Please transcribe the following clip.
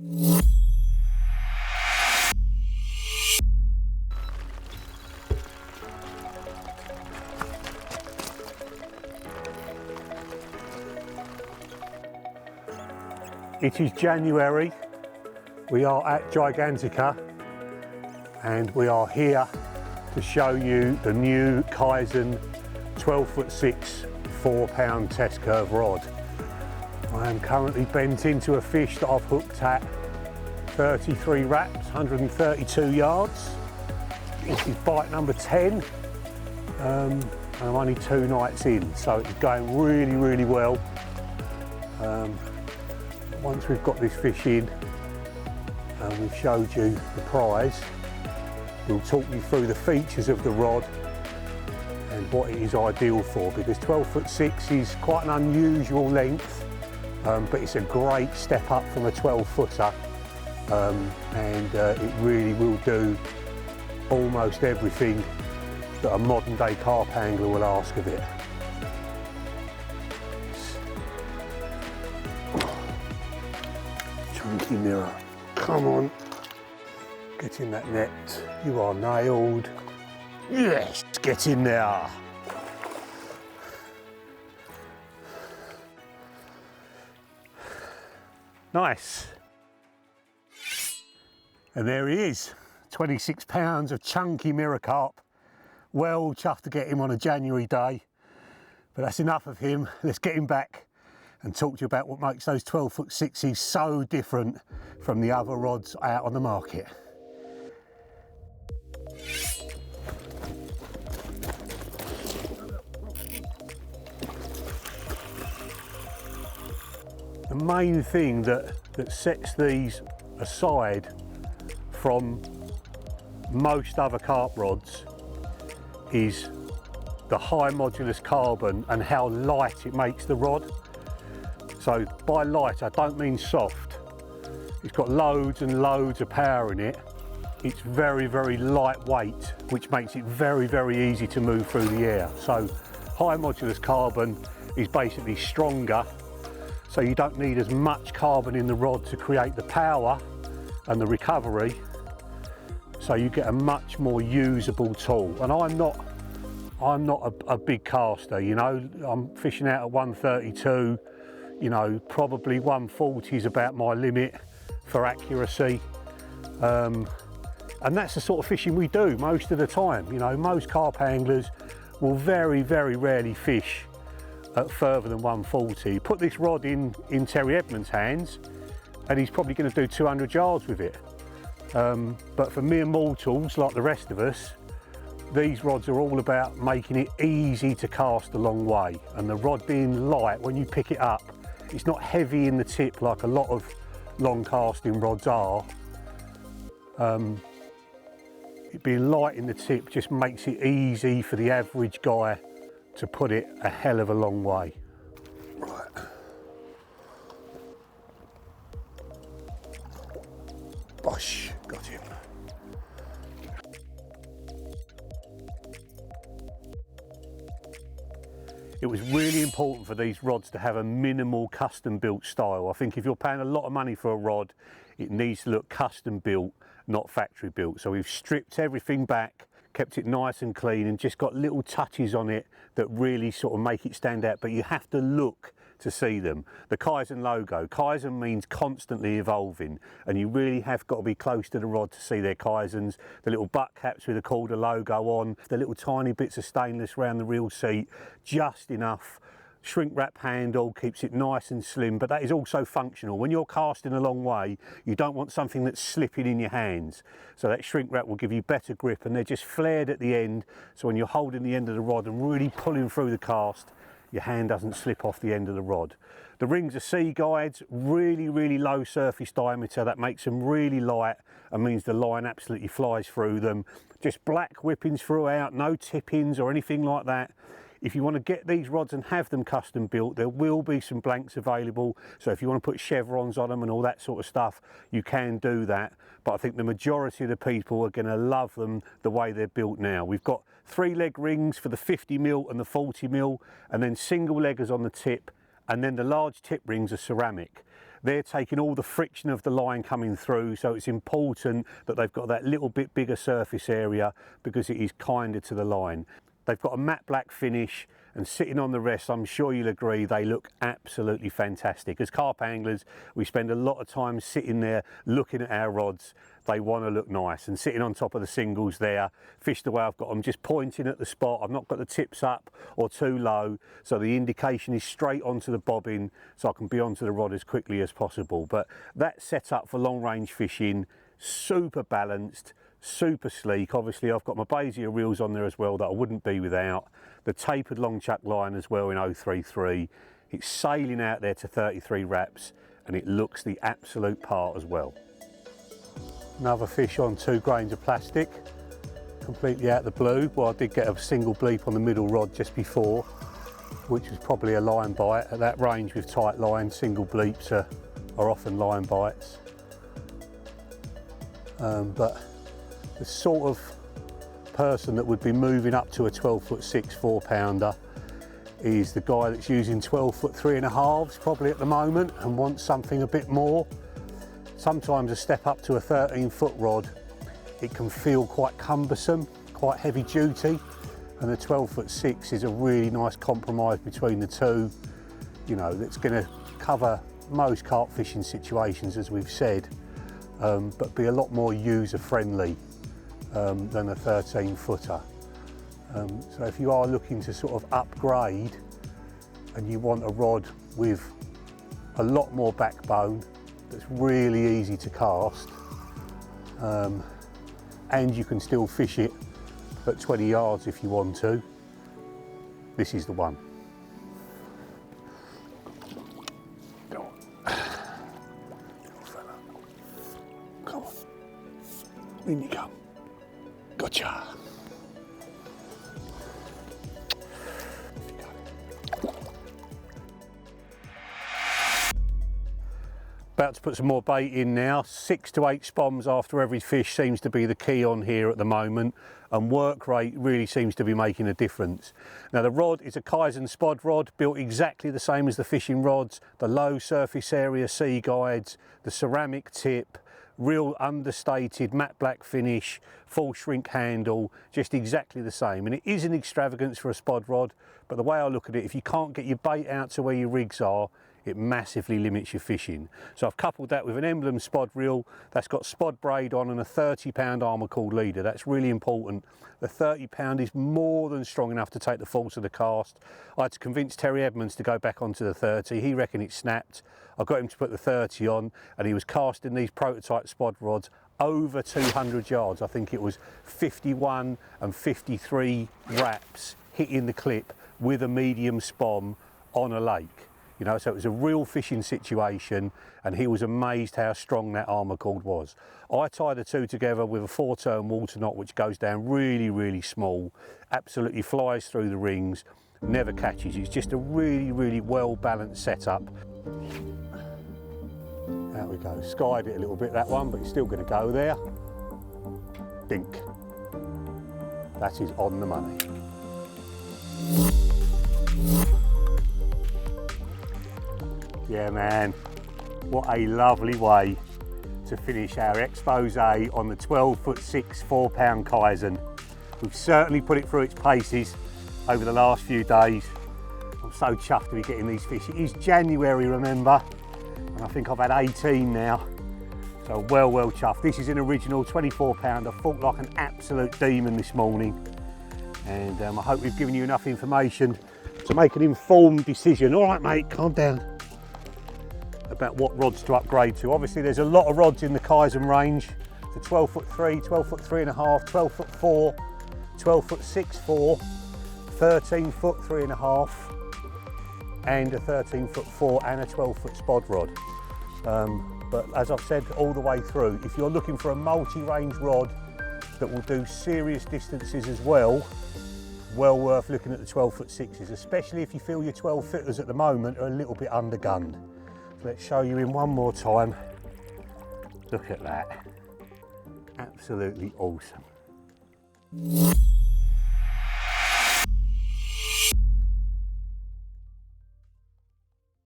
It is January, we are at Gigantica and we are here to show you the new Kaizen 12ft 6 4-pound test curve rod. I am currently bent into a fish that I've hooked at 33 wraps, 132 yards. This is bite number 10 and I'm only 2 nights in, so it's going really well. Once we've got this fish in and we've showed you the prize, we'll talk you through the features of the rod and what it is ideal for, because 12ft 6 is quite an unusual length, but it's a great step up from a 12-footer, and it really will do almost everything that a modern day carp angler will ask of it. Chunky mirror, come on, get in that net, you are nailed. Yes, get in there. Nice. And there he is, 26 pounds of chunky mirror carp. Well chuffed to get him on a January day, but that's enough of him. Let's get him back and talk to you about what makes those 12ft 6s so different from the other rods out on the market. The main thing that sets these aside from most other carp rods is the high modulus carbon and how light it makes the rod. So by light, I don't mean soft. It's got loads and loads of power in it. It's very lightweight, which makes it very easy to move through the air. So high modulus carbon is basically stronger, so you don't need as much carbon in the rod to create the power and the recovery, so you get a much more usable tool. And I'm not a big caster, you know. I'm fishing out at 132, you know, probably 140 is about my limit for accuracy. And that's the sort of fishing we do most of the time. You know, most carp anglers will very rarely fish at further than 140. Put this rod in Terry Edmonds' hands and he's probably going to do 200 yards with it. But for mere mortals like the rest of us, these rods are all about making it easy to cast a long way, and the rod being light, when you pick it up, it's not heavy in the tip like a lot of long casting rods are. It being light in the tip just makes it easy for the average guy to put it a hell of a long way. Right. Bosh, got him. It was really important for these rods to have a minimal custom built style. I think if you're paying a lot of money for a rod, it needs to look custom built, not factory built. So we've stripped everything back, kept it nice and clean, and just got little touches on it that really sort of make it stand out, but you have to look to see them. The Kaizen logo. Kaizen means constantly evolving, and you really have got to be close to the rod to see their Kaizens. The little butt caps with the Korda logo on, the little tiny bits of stainless around the reel seat, just enough. Shrink wrap handle keeps it nice and slim, but that is also functional. When you're casting a long way, you don't want something that's slipping in your hands. So that shrink wrap will give you better grip, and they're just flared at the end, so when you're holding the end of the rod and really pulling through the cast, your hand doesn't slip off the end of the rod. The rings are sea guides, really low surface diameter. That makes them really light and means the line absolutely flies through them. Just black whippings throughout, no tip-ins or anything like that. If you want to get these rods and have them custom built, there will be some blanks available. So if you want to put chevrons on them and all that sort of stuff, you can do that. But I think the majority of the people are going to love them the way they're built now. We've got 3-leg rings for the 50mm and the 40mm, and then single leggers on the tip, and then the large tip rings are ceramic. they're taking all the friction of the line coming through, so it's important that they've got that little bit bigger surface area because it is kinder to the line. They've got a matte black finish, and sitting on the rest, I'm sure you'll agree, they look absolutely fantastic. As carp anglers, we spend a lot of time sitting there looking at our rods. They want to look nice, and sitting on top of the singles there, fished the way I've got them, just pointing at the spot. I've not got the tips up or too low, so the indication is straight onto the bobbin, so I can be onto the rod as quickly as possible. But that's set up for long range fishing, super balanced, super sleek. Obviously I've got my Bezier reels on there as well that I wouldn't be without. The tapered long chuck line as well in 033. It's sailing out there to 33 wraps, and it looks the absolute part as well. Another fish on 2 grains of plastic, completely out of the blue. Well, I did get a single bleep on the middle rod just before, which was probably a line bite. At that range with tight lines, single bleeps are often line bites. But the sort of person that would be moving up to a 12ft 6 4-pounder is the guy that's using 12ft 3.5s probably at the moment and wants something a bit more. Sometimes a step up to a 13-foot rod, it can feel quite cumbersome, quite heavy duty, and the 12ft 6 is a really nice compromise between the two. You know, that's going to cover most carp fishing situations, as we've said, but be a lot more user friendly than a 13-footer. So if you are looking to sort of upgrade and you want a rod with a lot more backbone that's really easy to cast, and you can still fish it at 20 yards if you want to, this is the one. Go on. Little fella. Come on. In you come. Gotcha. About to put some more bait in now. 6 to 8 spoms after every fish seems to be the key on here at the moment, and work rate really seems to be making a difference. Now the rod is a Kaizen spod rod, built exactly the same as the fishing rods, the low surface area sea guides, the ceramic tip, real understated matte black finish, full shrink handle, just exactly the same. And it is an extravagance for a spod rod, but the way I look at it, if you can't get your bait out to where your rigs are, it massively limits your fishing. So I've coupled that with an Emblem spod reel that's got spod braid on and a 30-pound armour cord leader. That's really important. The 30-pound is more than strong enough to take the force of the cast. I had to convince Terry Edmonds to go back onto the 30. He reckoned it snapped. I got him to put the 30 on, and he was casting these prototype spod rods over 200 yards. I think it was 51 and 53 wraps hitting the clip with a medium spom on a lake. You know, so it was a real fishing situation, and he was amazed how strong that armour cord was. I tie the two together with a 4-turn water knot, which goes down really, really small, absolutely flies through the rings, never catches. It's just a really, really well balanced setup. There we go, skied it a little bit, that one, but it's still going to go there. Dink. That is on the money. Yeah man, what a lovely way to finish our expose on the 12ft 6 4-pound Kaizen. We've certainly put it through its paces over the last few days. I'm so chuffed to be getting these fish. It is January, remember, and I think I've had 18 now, so well chuffed. This is an original 24-pounder, fought like an absolute demon this morning, and I hope we've given you enough information to make an informed decision. All right mate, calm down. About what rods to upgrade to. Obviously there's a lot of rods in the Kaizen range. The 12ft 3, 12ft 3.5, 12ft 4, 12ft 6 4, 13ft 3.5, and a 13ft 4 and a 12ft spod rod. But as I've said all the way through, if you're looking for a multi-range rod that will do serious distances as well, well worth looking at the 12ft 6s, especially if you feel your 12-footers at the moment are a little bit undergunned. Let's show you in one more time. Look at that. Absolutely awesome.